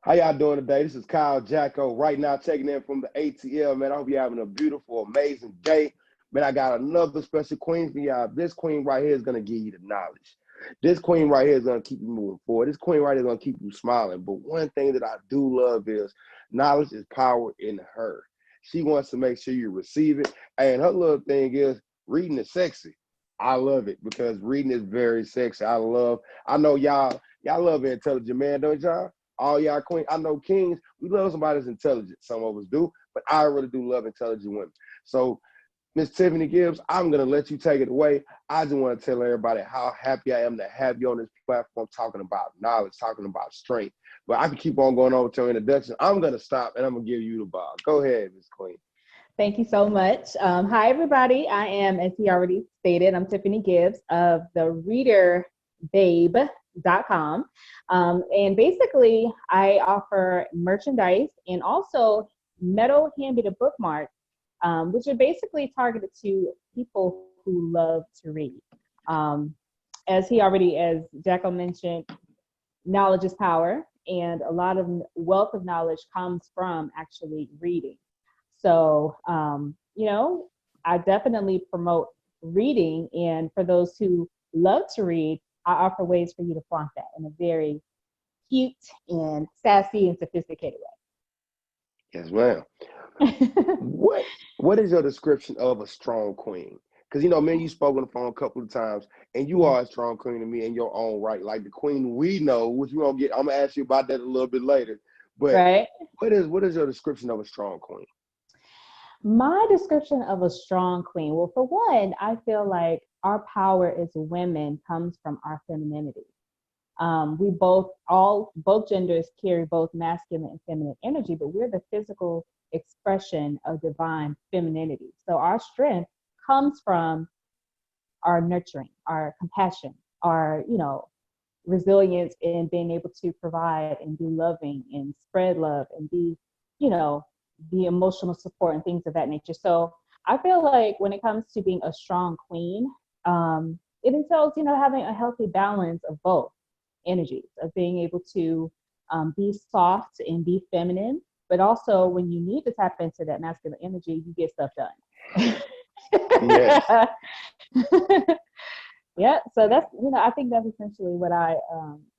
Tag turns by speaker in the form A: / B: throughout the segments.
A: How y'all doing today? This is Kyle Jacko. Right now, checking in from the ATL, man. I hope you're having a beautiful, amazing day. Man, I got another special queen for y'all. This queen right here is going to give you the knowledge. This queen right here is going to keep you moving forward. This queen right here is going to keep you smiling. But one thing that I do love is knowledge is power in her. She wants to make sure you receive it. And her little thing is reading is sexy. I love it because reading is very sexy. I know y'all love an intelligent man, don't y'all? All y'all queens, I know kings, we love somebody that's intelligent. Some of us do, but I really do love intelligent women. So, Miss Tiffany Gibbs, I'm going to let you take it away. I just want to tell everybody how happy I am to have you on this platform talking about knowledge, talking about strength. But I can keep on going over to your introduction. I'm going to stop and I'm going to give you the ball. Go ahead, Miss Queen.
B: Thank you so much. Hi, everybody. I am, as he already stated, I'm Tiffany Gibbs of the ReaderBabe.com. And basically, I offer merchandise and also metal handmade bookmarks, which are basically targeted to people who love to read. As Jacko mentioned, knowledge is power, and a lot of wealth of knowledge comes from actually reading. So, I definitely promote reading. And for those who love to read, I offer ways for you to flaunt that in a very cute and sassy and sophisticated
A: Yes, ma'am.
B: way.
A: What is your description of a strong queen? Because me and you spoke on the phone a couple of times, and you are a strong queen to me in your own right, like the queen we know, which we gonna get. I'm gonna ask you about that a little bit later. But
B: Right?
A: what is your description of a strong queen?
B: My description of a strong queen, well, for one, I feel like our power as women comes from our femininity. We both genders carry both masculine and feminine energy, but we're the physical expression of divine femininity. So our strength comes from our nurturing, our compassion, our, resilience, and being able to provide and be loving and spread love and be, you know, the emotional support and things of that nature. So I feel like when it comes to being a strong queen, it entails, having a healthy balance of both energies, of being able to be soft and be feminine, but also when you need to tap into that masculine energy, you get stuff done.
A: Yes.
B: Yeah, so that's, I think that's essentially what I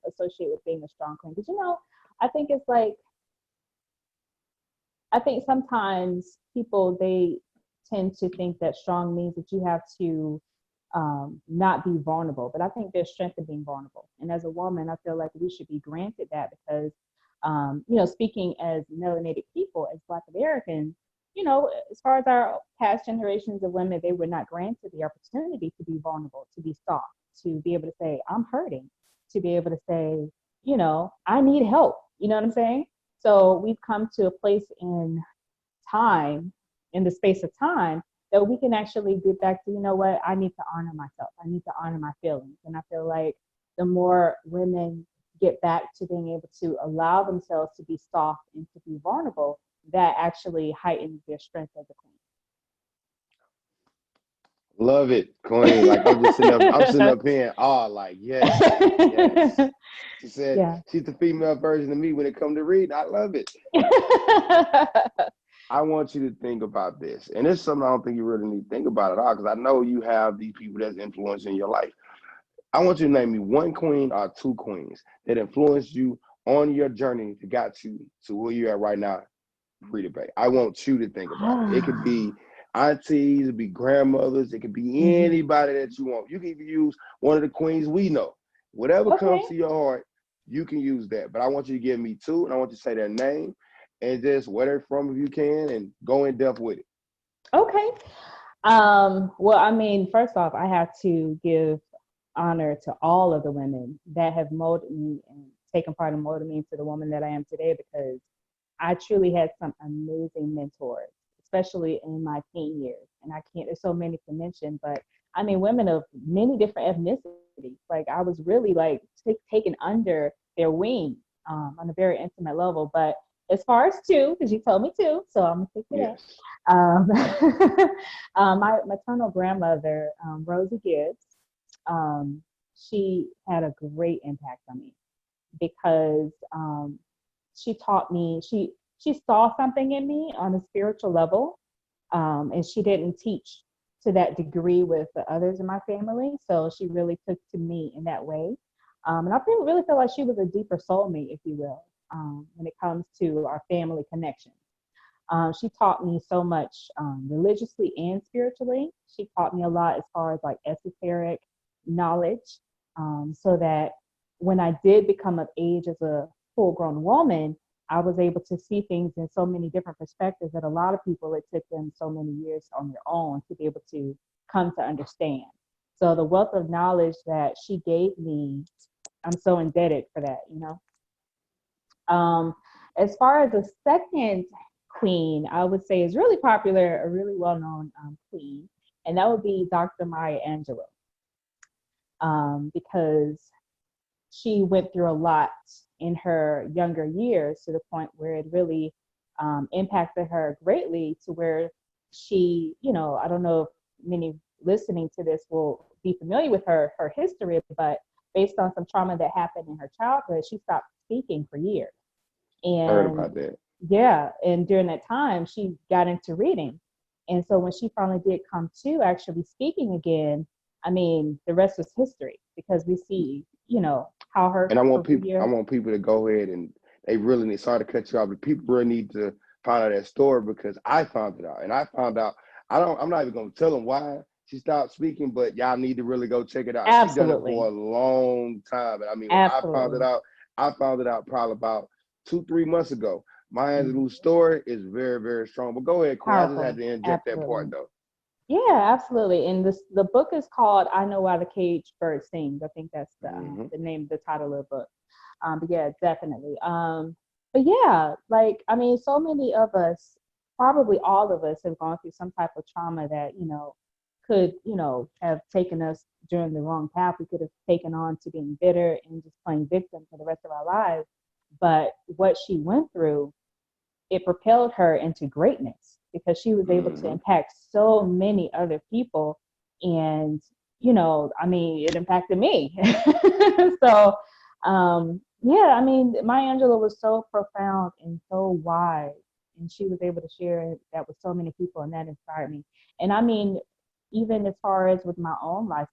B: associate with being a strong queen. Because, I think it's like, I think sometimes people, they tend to think that strong means that you have to not be vulnerable. But I think there's strength in being vulnerable. And as a woman, I feel like we should be granted that because, speaking as melanated people, as Black Americans, as far as our past generations of women, they were not granted the opportunity to be vulnerable, to be soft, to be able to say, I'm hurting, to be able to say, I need help. You know what I'm saying? So we've come to a place in time, in the space of time, that we can actually get back to, what, I need to honor myself. I need to honor my feelings. And I feel like the more women get back to being able to allow themselves to be soft and to be vulnerable, that actually heightens their strength as a
A: Love it, Queen. Like I'm sitting up here in awe, like, yes, yes.
B: queen.
A: She said
B: Yeah.
A: she's the female version of me when it comes to reading. I love it. I want you to think about this. And it's something I don't think you really need to think about at all, because I know you have these people that's influencing your life. I want you to name me one queen or two queens that influenced you on your journey that got you to where you're at right now, ReaderBabe. I want you to think about it. It could be aunties, it could be grandmothers, it could be
B: Mhm.
A: anybody that you want. You can even use one of the queens we know. Whatever
B: Okay.
A: comes to your heart, you can use that. But I want you to give me two, and I want you to say their name and just where they're from if you can, and go in depth with it.
B: Okay. Well, I mean, first off, I have to give honor to all of the women that have molded me and taken part in molding me into the woman that I am today, because I truly had some amazing mentors, especially in my teen years. And I can't, there's so many to mention, but I mean, women of many different ethnicities. Like, I was really like taken under their wing on a very intimate level. But as far as two, because you told me two, so I'm gonna stick to that.
A: Yes.
B: My maternal grandmother, Rosie Gibbs, she had a great impact on me because she taught me, she saw something in me on a spiritual level. And she didn't teach to that degree with the others in my family. So she really took to me in that way. And I really feel like she was a deeper soulmate, if you will, when it comes to our family connection. She taught me so much religiously and spiritually. She taught me a lot as far as like esoteric knowledge, so that when I did become of age as a full grown woman, I was able to see things in so many different perspectives that a lot of people, it took them so many years on their own to be able to come to understand. So the wealth of knowledge that she gave me, I'm so indebted for that, you know. As far as the second queen, I would say is really popular, a really well-known queen, and that would be Dr. Maya Angelou, because she went through a lot in her younger years to the point where it really impacted her greatly, to where she, you know, I don't know if many listening to this will be familiar with her history, but based on some trauma that happened in her childhood, she stopped speaking for years.
A: I heard
B: And
A: about that.
B: yeah, and during that time, she got into reading. And so when she finally did come to actually speaking again, I mean, the rest was history, because we see, you know, how her
A: And I
B: career.
A: want people to go ahead and they really need. Sorry to cut you off, but people really need to find out that story because I found it out, and I found out. I'm not even gonna tell them why she stopped speaking, but y'all need to really go check it out. She done it for
B: Absolutely.
A: a long time, and I mean, when
B: Absolutely.
A: I found it out probably about 2-3 months ago. Maya
B: Mhm.
A: Angelou's story is very, very strong. But go ahead, Queen. I just had
B: Powerful.
A: to inject that part
B: Absolutely.
A: though.
B: Yeah, absolutely. And the book is called "I Know Why the Caged Bird Sings." I think that's
A: Hmm.
B: the name of the title of the book. But yeah, definitely. But yeah, like I mean, so many of us, probably all of us, have gone through some type of trauma that, you know, could, you know, have taken us during the wrong path. We could have taken on to being bitter and just playing victim for the rest of our lives. But what she went through, it propelled her into greatness, because she was able to
A: Hmm.
B: impact so many other people. And, you know, I mean, it impacted me. So, yeah, I mean, Maya Angelou was so profound and so wise, and she was able to share that with so many people, and that inspired me. And I mean, even as far as with my own life,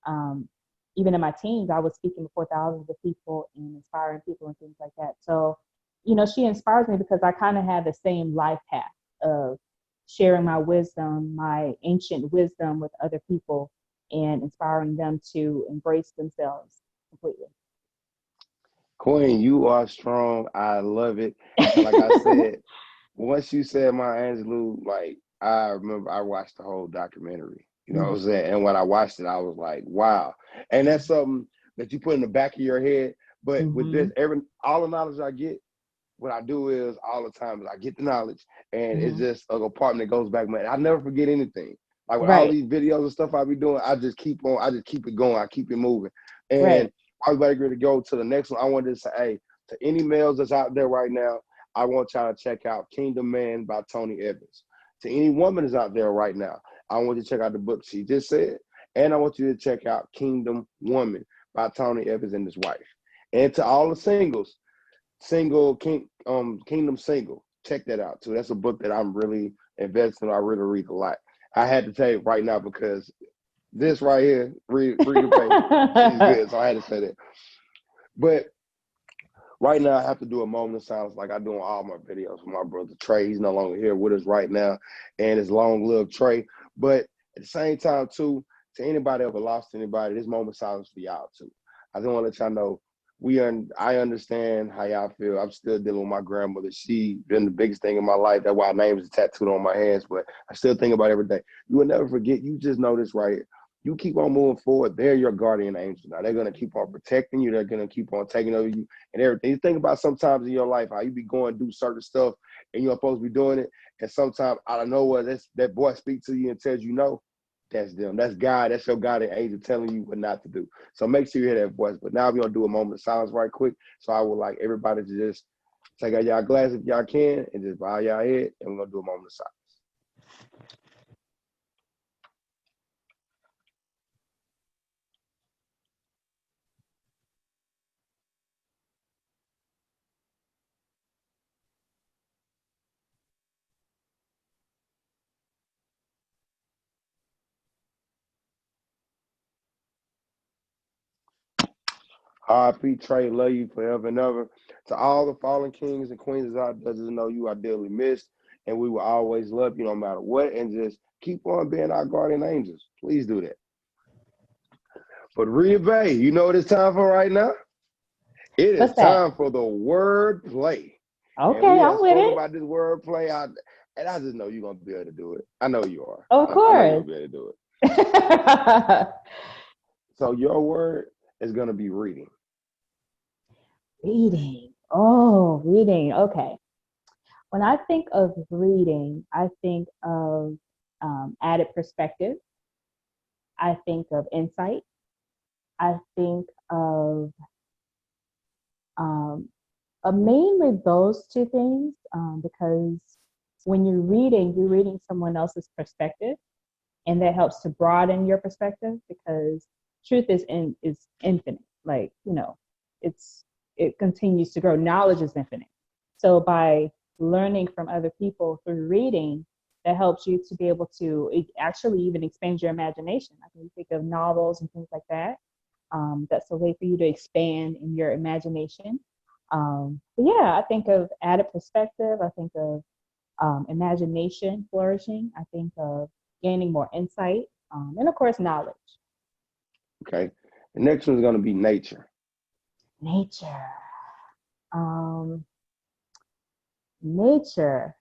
B: um, even in my teens, I was speaking before thousands of people and inspiring people and things like that. So, you know, she inspires me because I kind of have the same life path of sharing my wisdom, my ancient wisdom, with other people and inspiring them to embrace themselves completely.
A: Queen, you are strong. I love it. And like I said, once you said Maya Angelou, like I remember I watched the whole documentary. You know what I'm
B: Mhm.
A: saying? And when I watched it, I was like, wow. And that's something that you put in the back of your head. But with this,
B: Mhm.
A: all the knowledge I get, what I do is all the time is I get the knowledge and it's
B: Mhm.
A: just a compartment that goes back, man. I never forget anything. Like with all
B: Right.
A: these videos and stuff I be doing, I just keep it going. I keep it moving. And
B: Right.
A: I was ready to go to the next one. I wanted to say, hey, to any males that's out there right now, I want y'all to check out Kingdom Man by Tony Evans. To any woman that's out there right now, I want you to check out the book she just said. And I want you to check out Kingdom Woman by Tony Evans and his wife. And to all the singles, Kingdom Single. Check that out too. That's a book that I'm really invested in. I really read a lot. I had to tell you right now because this right here, ReaderBabe, she's good. So I had to say that. But right now, I have to do a moment of silence like I do on all my videos for my brother Trey. He's no longer here with us right now, and it's long live Trey. But at the same time, too, to anybody ever lost anybody, this moment of silence for y'all too. I just want to let y'all know I understand how y'all feel. I'm still dealing with my grandmother. She been the biggest thing in my life. That's why her name is tattooed on my hands. But I still think about it every day. You will never forget. You just know this right here. You keep on moving forward. They're your guardian angel. Now they're gonna keep on protecting you. They're gonna keep on taking over you and everything. You think about sometimes in your life how you be going to do certain stuff and you're supposed to be doing it, and sometimes out of nowhere that boy speaks to you and tells you no. That's them. That's God. That's your guardian angel telling you what not to do. So make sure you hear that voice. But now we're gonna do a moment of silence right quick. So I would like everybody to just take out y'all glass if y'all can and just bow y'all head, and we're gonna do a moment of silence. R.I.P. Trey, love you forever and ever. To all the fallen kings and queens out there, just know you are dearly missed, and we will always love you no matter what, and just keep on being our guardian angels. Please do that. But ReaderBabe, you know what it's time for right now? It is
B: What's that?
A: time for the word play. And
B: Okay,
A: we
B: I'm
A: have
B: with
A: spoken
B: it.
A: about this word play, and I just know you're going to be able to do it. I know you are.
B: Of
A: I know you're
B: course.
A: going to be able to do it. So your word is going to be reading.
B: Reading. Oh, reading. Okay. When I think of reading, I think of added perspective. I think of insight. I think of mainly those two things because when you're reading someone else's perspective, and that helps to broaden your perspective because truth is infinite. Like it continues to grow. Knowledge is infinite. So by learning from other people through reading, that helps you to be able to actually even expand your imagination. I can think of novels and things like that. That's a way for you to expand in your imagination. But yeah, I think of added perspective. I think of imagination flourishing. I think of gaining more insight, and of course, knowledge.
A: Okay. The next one's going to be nature.
B: Nature. Um, nature.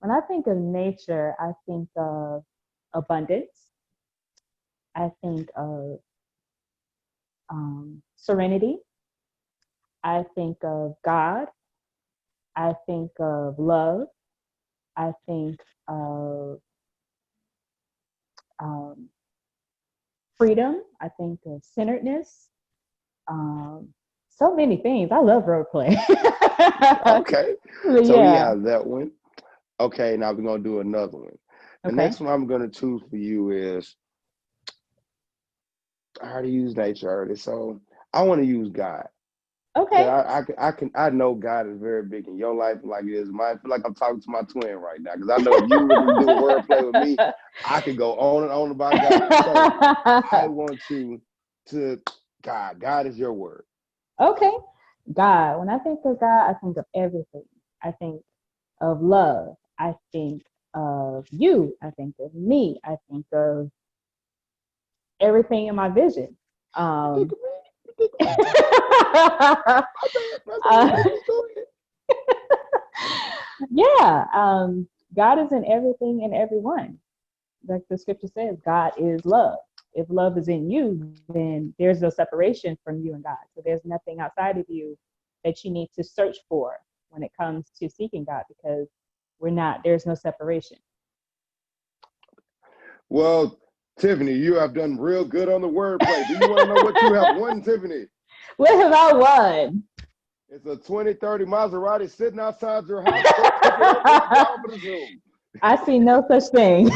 B: When I think of nature, I think of abundance. I think of serenity. I think of God. I think of love. I think of um, freedom. I think of centeredness. Um, so many things. I love role play.
A: Okay. So we
B: Yeah.
A: have that one. Okay. Now we're going to do another one. The
B: Okay.
A: next one I'm going to choose for you is, I already used nature already. So I want to use God.
B: Okay.
A: I know God is very big in your life like it is mine. I feel like I'm talking to my twin right now because I know if you were to do a wordplay with me, I could go on and on about God. So I want you to God. God is your word.
B: Okay. God. When I think of God, I think of everything. I think of love. I think of you. I think of me. I think of everything in my vision. Um, uh, yeah. God is in everything and everyone. Like the scripture says, God is love. If love is in you, then there's no separation from you and God. So there's nothing outside of you that you need to search for when it comes to seeking God because there's no separation.
A: Well, Tiffany, you have done real good on the wordplay. Do you want to know what you have won, Tiffany?
B: What have I won?
A: It's a 2030 Maserati sitting outside your house. Go pick it up when you get off of the Zoom.
B: I see no such thing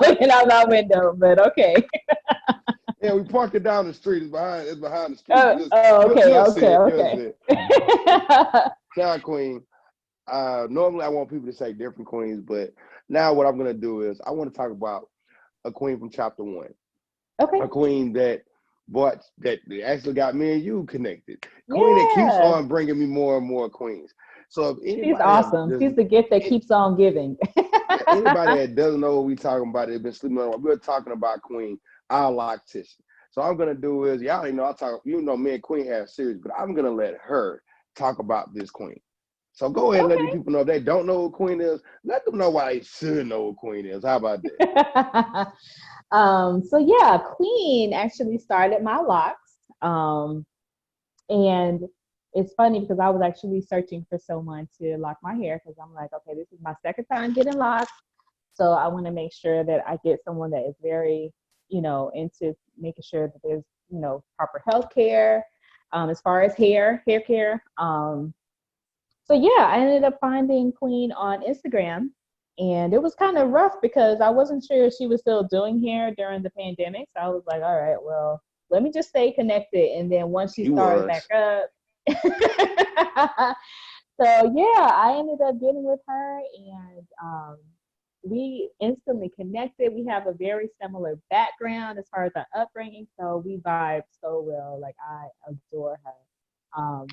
B: looking out my window, but okay.
A: Yeah, we parked it down the street. It's behind the street.
B: Okay,
A: You'll see it. You'll
B: okay.
A: see it. Now, Queen, normally I want people to say different queens, but now what I'm going to do is I want to talk about a queen from chapter 1.
B: Okay.
A: A queen that actually got me and you connected. Queen that keeps
B: Yeah.
A: on bringing me more and more queens. So if
B: She's
A: anybody
B: awesome. She's the gift that keeps on giving.
A: anybody that doesn't know what we're talking about, they've been sleeping on. We're talking about Queen, our loctician. So I'm gonna do is y'all already know me and Queen have series, but I'm gonna let her talk about this queen. So go ahead and let these people know if they don't know who Queen is, let them know why they should know who Queen is. How about that?
B: So yeah, Queen actually started my locks. And it's funny because I was actually searching for someone to lock my hair because I'm like, okay, this is my second time getting locks. So I want to make sure that I get someone that is very, into making sure that there's, proper health care as far as hair care. So yeah, I ended up finding Queen on Instagram. And it was kind of rough because I wasn't sure if she was still doing hair during the pandemic. So I was like, all right, well, let me just stay connected. And then once she started back up. So yeah, I ended up getting with her and we instantly connected. We have a very similar background as far as our upbringing, so we vibe so well. Like I adore her.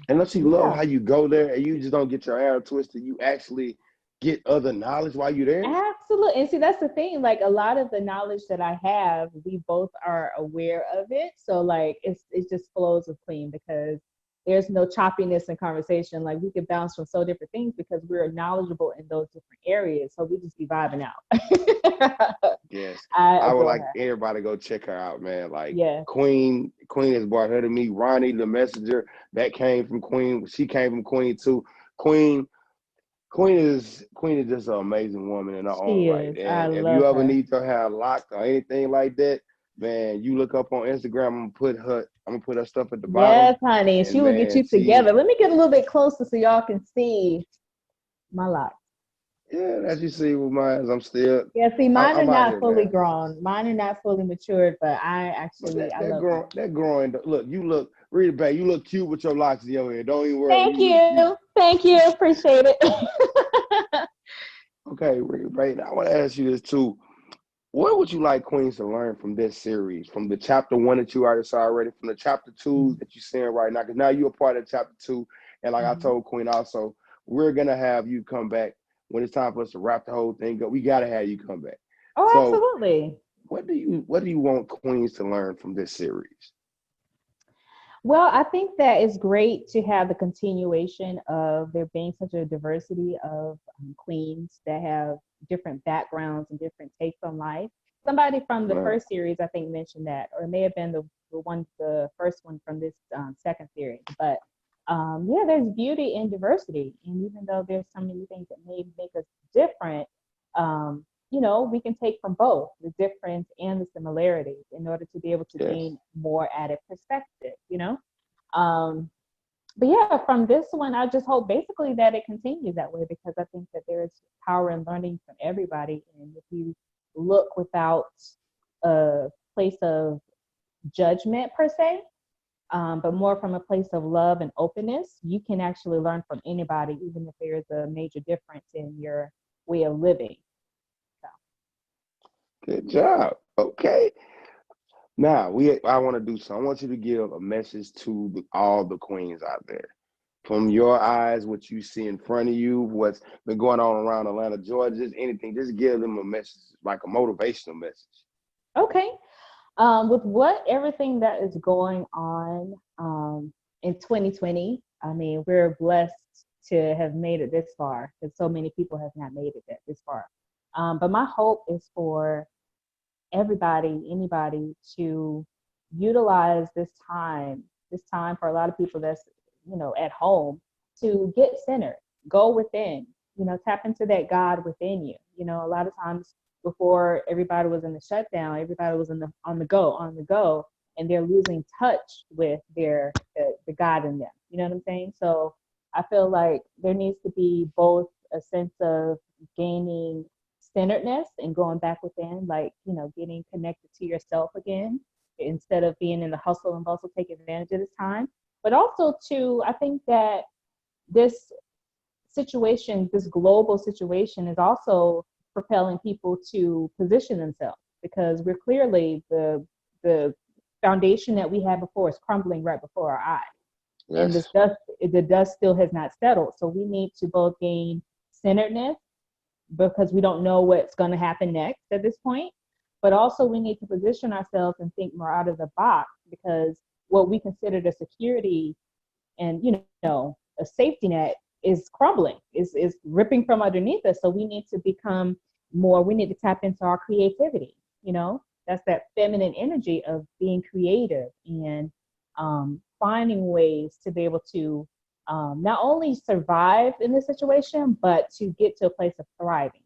A: And don't you love
B: Yeah,
A: how you go there and you just don't get your hair twisted? You actually get other knowledge while you're there.
B: absolutely. And see, that's the thing. Like a lot of the knowledge that I have, we both are aware of it. So like it just flows with clean because there's no choppiness in conversation. Like we could bounce from so different things because we're knowledgeable in those different areas. So we just be vibing out.
A: Yes,
B: I
A: I would
B: adore
A: like
B: her.
A: everybody to go check her out, man. Like
B: Yeah.
A: Queen has brought her to me. Ronnie, the messenger, that came from Queen. She came from Queen too. Queen, Queen is just an amazing woman in her own
B: She
A: right.
B: is. I
A: And if you
B: love
A: ever
B: her.
A: need your hair locked or anything like that, man, you look up on Instagram. I'm gonna put her stuff at the bottom.
B: Yes, honey. She
A: And
B: will get
A: man,
B: you together. Let me get a little bit closer so y'all can see my locks.
A: yeah, as you see with mine, I'm still,
B: Yeah, see, mine are
A: I'm out
B: not
A: here,
B: fully
A: man.
B: grown. Mine are not fully matured, but
A: But
B: I
A: that
B: love them.
A: growing, look, you look, read it back. You look cute with your locks in your hair. Don't even worry.
B: Thank you. Thank you. Appreciate it.
A: Okay, read it back. Now, I want to ask you this too. What would you like Queens to learn from this series, from the chapter one that you already saw already, from the chapter two that you're seeing right now? Because now you're a part of chapter two, and like I
B: Mhm.
A: told Queen also, we're gonna have you come back when it's time for us to wrap the whole thing up. We gotta have you come back.
B: Oh,
A: So,
B: absolutely.
A: what do you want Queens to learn from this series?
B: Well, I think that it's great to have the continuation of there being such a diversity of queens that have different backgrounds and different takes on life. Somebody from the
A: Right.
B: first series, I think, mentioned that, or it may have been the first one from this second series. But yeah, there's beauty in diversity, and even though there's so many things that may make us different, we can take from both the difference and the similarities in order to be able to
A: Yes.
B: gain more added perspective. Um, but yeah, from this one, I just hope basically that it continues that way because I think that there is power in learning from everybody. And if you look without a place of judgment per se, but more from a place of love and openness, you can actually learn from anybody, even if there's a major difference in your way of living. So.
A: Good job. Okay. Now I want to do so. I want you to give a message to all the queens out there. From your eyes, what you see in front of you, what's been going on around Atlanta, Georgia, just anything. Just give them a message, like a motivational message.
B: Okay. With what everything that is going on in 2020, I mean, we're blessed to have made it this far because so many people have not made it this far. But my hope is for everybody, anybody to utilize this time for a lot of people that's, at home to get centered, go within, tap into that God within you. A lot of times before everybody was in the shutdown, everybody was on the go, and they're losing touch with the God in them. You know what I'm saying? So I feel like there needs to be both a sense of gaining centeredness and going back within, like, getting connected to yourself again instead of being in the hustle and bustle, take advantage of this time. But also, too, I think that this situation, this global situation, is also propelling people to position themselves because we're clearly the foundation that we had before is crumbling right before our eyes. And
A: Yes.
B: the dust still has not settled. So we need to both gain centeredness because we don't know what's going to happen next at this point. But also, we need to position ourselves and think more out of the box because what we consider the security and a safety net is crumbling, is ripping from underneath us. So we need to become more. We need to tap into our creativity. That's that feminine energy of being creative and finding ways to be able to not only survive in this situation, but to get to a place of thriving.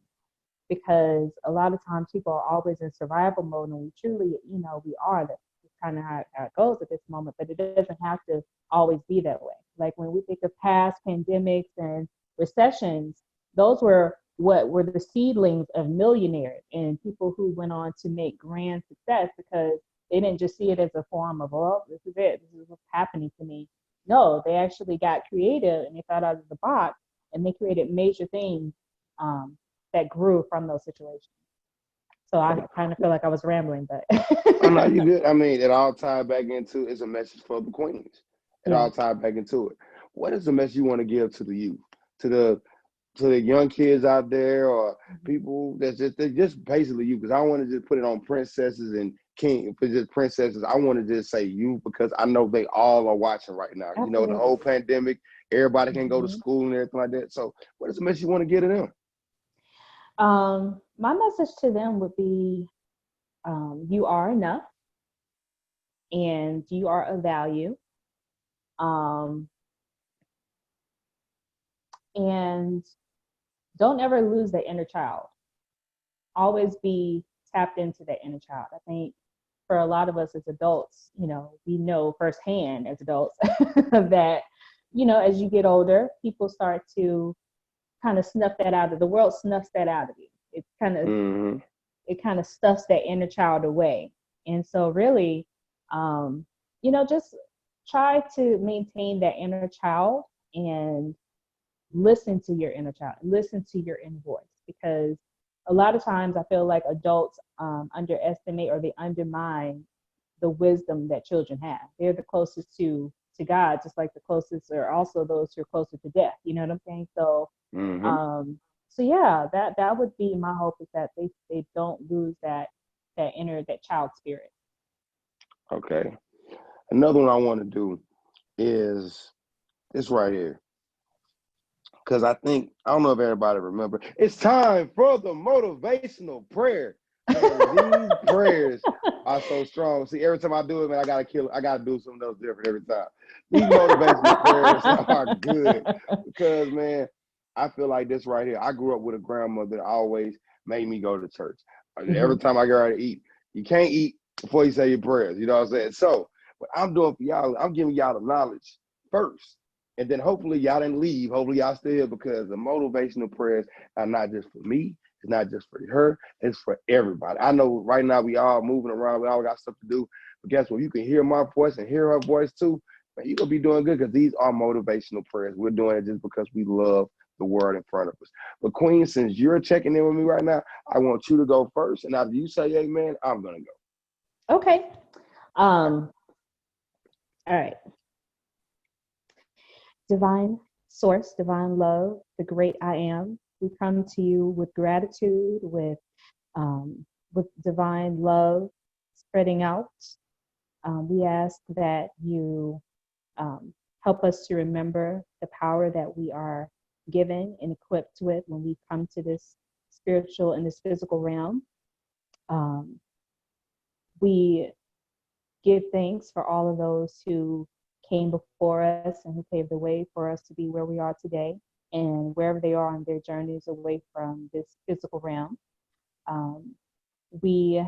B: Because a lot of times people are always in survival mode, and we truly, we are. That's kind of how it goes at this moment. But it doesn't have to always be that way. Like when we think of past pandemics and recessions, those were what were the seedlings of millionaires and people who went on to make grand success because they didn't just see it as a form of, well, this is it, this is what's happening to me. No, they actually got creative and they thought out of the box and they created major things um, that grew from those situations. So I kind of feel like I was rambling, but
A: Oh, no, you good. I mean, it all tied back into it's a message for the queens. It
B: yeah.
A: all tied back into it. What is the message you want to give to the youth, to the young kids out there, or people that's just basically you? Because I want to just put it on princesses and king, for just princesses. I want to just say you because I know they all are watching right now. You know, the
B: Absolutely.
A: whole pandemic, everybody can go to
B: Mhm.
A: school and everything like that. So, what is the message you want to give to them?
B: My message to them would be, you are enough and you are of value. Um, and don't ever lose the inner child. Always be tapped into that inner child. I think for a lot of us as adults, we know firsthand as adults that, as you get older, people start to kind of snuff that out of the world, snuffs that out of you.
A: Mm-hmm.
B: It kind of stuffs that inner child away. And so really, just try to maintain that inner child and listen to your inner child, listen to your inner voice, because a lot of times I feel like adults underestimate or they undermine the wisdom that children have. They're the closest to God, just like the closest are also those who are closer to death. You know what I'm saying? So,
A: Mm-hmm.
B: so yeah, that would be my hope, is that they don't lose that child spirit.
A: Okay. Another one I want to do is this right here. Because I don't know if everybody remember, it's time for the motivational prayer. Man, these prayers are so strong. See, every time I do it, man, I gotta do something else different every time. These motivational prayers are good because, man, I feel like this right here. I grew up with a grandmother that always made me go to church. Every
B: Mhm.
A: time I go out to eat, you can't eat before you say your prayers. You know what I'm saying? So, what I'm doing for y'all, I'm giving y'all the knowledge first. And then hopefully y'all didn't leave. Hopefully y'all still here, because the motivational prayers are not just for me. It's not just for her. It's for everybody. I know right now we all moving around. We all got stuff to do. But guess what? You can hear my voice and hear her voice too. But you're going to be doing good, because these are motivational prayers. We're doing it just because we love the word in front of us. But Queen, since you're checking in with me right now, I want you to go first. And after you say amen, I'm going to go.
B: Okay. All right. Divine source, divine love, the great I am. We come to you with gratitude, with divine love spreading out. We ask that you help us to remember the power that we are given and equipped with when we come to this spiritual and this physical realm. Um, we give thanks for all of those who came before us and who paved the way for us to be where we are today, and wherever they are on their journeys away from this physical realm. Um, we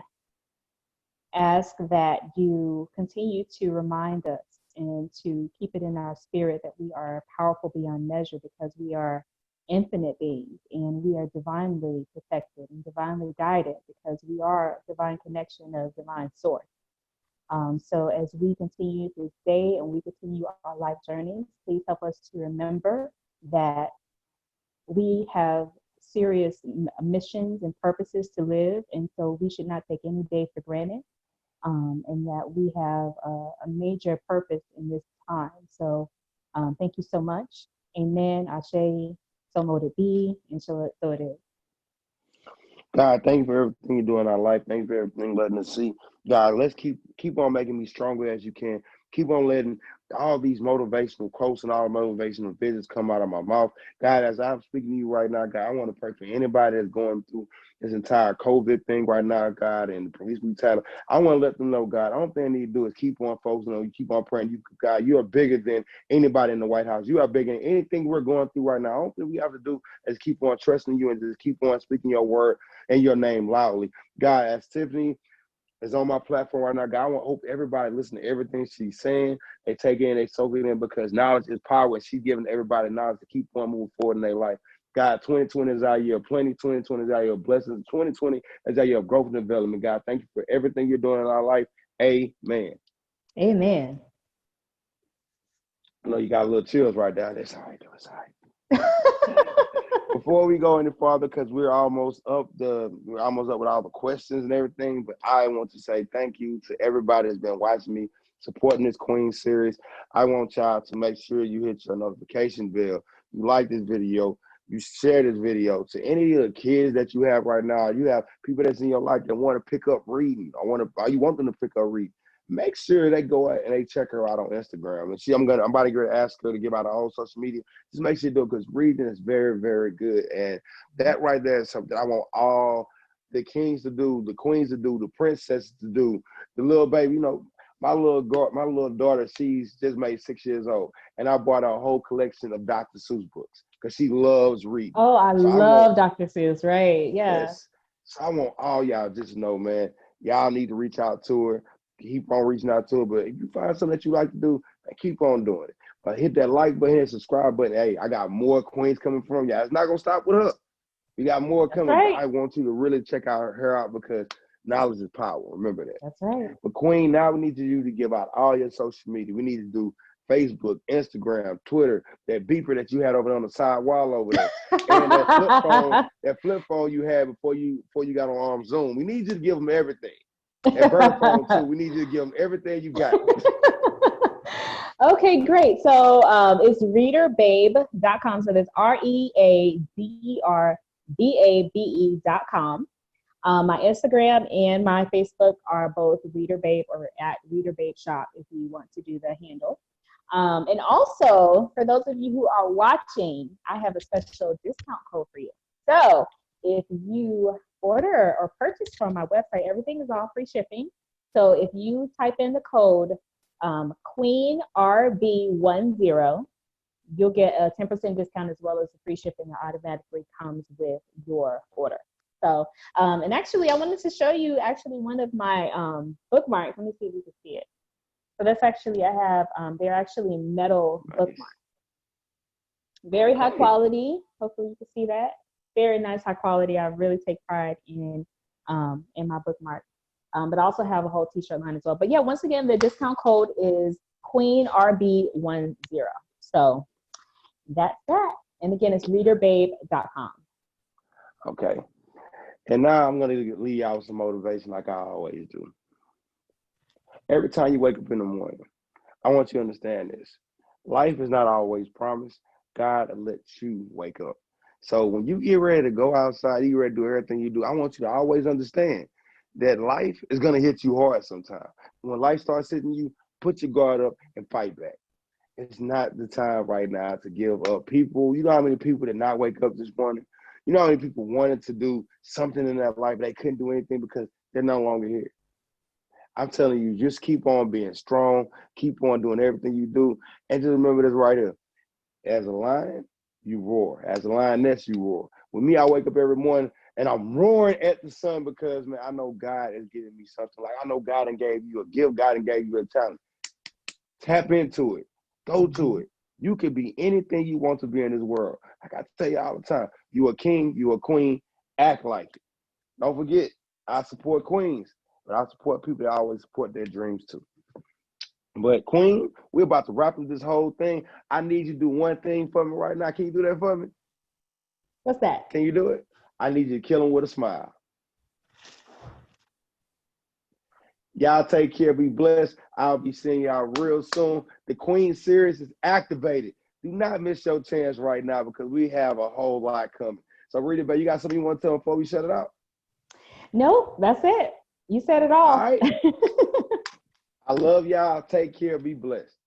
B: ask that you continue to remind us and to keep it in our spirit that we are powerful beyond measure, because we are infinite beings and we are divinely protected and divinely guided, because we are a divine connection of divine source. So as we continue this day and we continue our life journeys, please help us to remember that we have serious missions and purposes to live, and so we should not take any day for granted, and that we have a major purpose in this time. So thank you so much. Amen. Ashe, so mote it be, and so it is.
A: God, thank you for everything you do in our life. Thank you for everything letting us see. God, let's keep on making me stronger as you can. Keep on letting all these motivational quotes and all motivational visions come out of my mouth. God, as I'm speaking to you right now, God, I want to pray for anybody that's going through this entire COVID thing right now, God, and the police brutality. I want to let them know, God, the only thing they need to do is keep on focusing on you, keep on praying. You, God, you are bigger than anybody in the White House. You are bigger than anything we're going through right now. The only thing we have to do is keep on trusting you and just keep on speaking your word and your name loudly. God, as Tiffany is on my platform right now, God, I hope everybody listen to everything she's saying. They take it in, they soak it in, because knowledge is power, and she's giving everybody knowledge to keep on moving forward in their life. God, 2020 is our year of plenty. 2020 is our year of blessings. 2020 is our year of growth and development. God, thank you for everything you're doing in our life. Amen.
B: Amen.
A: I know you got a little chills right down there. It's all right, though. It's all right. Before we go any farther, because we're almost up with all the questions and everything, but I want to say thank you to everybody that's been watching me, supporting this Queen series. I want y'all to make sure you hit your notification bell. You like this video, you share this video to any of the kids that you have right now. You have people that's in your life that want to pick up reading, or you want them to pick up reading. Make sure they go out and they check her out on Instagram. And I'm about to get ask her to give out her own social media. Just make sure you do it, because reading is very, very good. And that right there is something I want all the kings to do, the queens to do, the princesses to do, the little baby. You know, my little daughter, she's just made 6 years old, and I bought her a whole collection of Dr. Seuss books because she loves reading.
B: Oh, I love Dr. Seuss, right? Yeah.
A: Yes. So I want all y'all just to know, man, y'all need to reach out to her. Keep on reaching out to her. But if you find something that you like to do, keep on doing it. But hit that like button and subscribe button. Hey, I got more queens coming from y'all. It's not gonna stop with her. We got more coming.
B: Right.
A: But I want you to really check her out, because knowledge is power. Remember that.
B: That's right.
A: But Queen, now we need you to give out all your social media. We need to do Facebook, Instagram, Twitter, that beeper that you had over on the side wall over there, and that flip phone you had before you got on Zoom. We need you to give them everything. And burner phone too. We need you to give them everything you got.
B: Okay, great. So it's ReaderBabe.com. So that's ReaderBabe.com. My Instagram and my Facebook are both ReaderBabe or at ReaderBabe Shop if you want to do the handle. And also, for those of you who are watching, I have a special discount code for you. So if you order or purchase from my website, everything is all free shipping. So if you type in the code QueenRB10, you'll get a 10% discount as well as the free shipping that automatically comes with your order. So, and actually, I wanted to show you one of my bookmarks. Let me see if you can see it. So that's actually, I have, they're actually metal bookmarks. Very high quality. Hopefully you can see that. Very nice, high quality. I really take pride in my bookmark. But I also have a whole t-shirt line as well. But yeah, once again, the discount code is QueenRB10. So that's that. And again, it's ReaderBabe.com.
A: Okay. And now I'm going to leave y'all with some motivation like I always do. Every time you wake up in the morning, I want you to understand this. Life is not always promised. God will let you wake up. So when you get ready to go outside, you get ready to do everything you do, I want you to always understand that life is going to hit you hard sometimes. When life starts hitting you, put your guard up and fight back. It's not the time right now to give up. People, you know how many people did not wake up this morning? You know how many people wanted to do something in their life, but they couldn't do anything because they're no longer here. I'm telling you, just keep on being strong, keep on doing everything you do, and just remember this right here. As a lion, you roar. As a lioness, you roar. With me, I wake up every morning and I'm roaring at the sun because, man, I know God is giving me something. Like, I know God and gave you a gift, God and gave you a talent. Tap into it. Go to it. You can be anything you want to be in this world. Like I tell you all the time, you a king, you a queen, act like it. Don't forget, I support queens, but I support people that always support their dreams too. But Queen, we're about to wrap up this whole thing. I need you to do one thing for me right now. Can you do that for me?
B: What's that?
A: Can you do it? I need you to kill them with a smile. Y'all take care. Be blessed. I'll be seeing y'all real soon. The Queen series is activated. Do not miss your chance right now because we have a whole lot coming. So, ReaderBabe, you got something you want to tell them before we shut it out?
B: No, that's it. You said it all.
A: All right. I love y'all. Take care. Be blessed.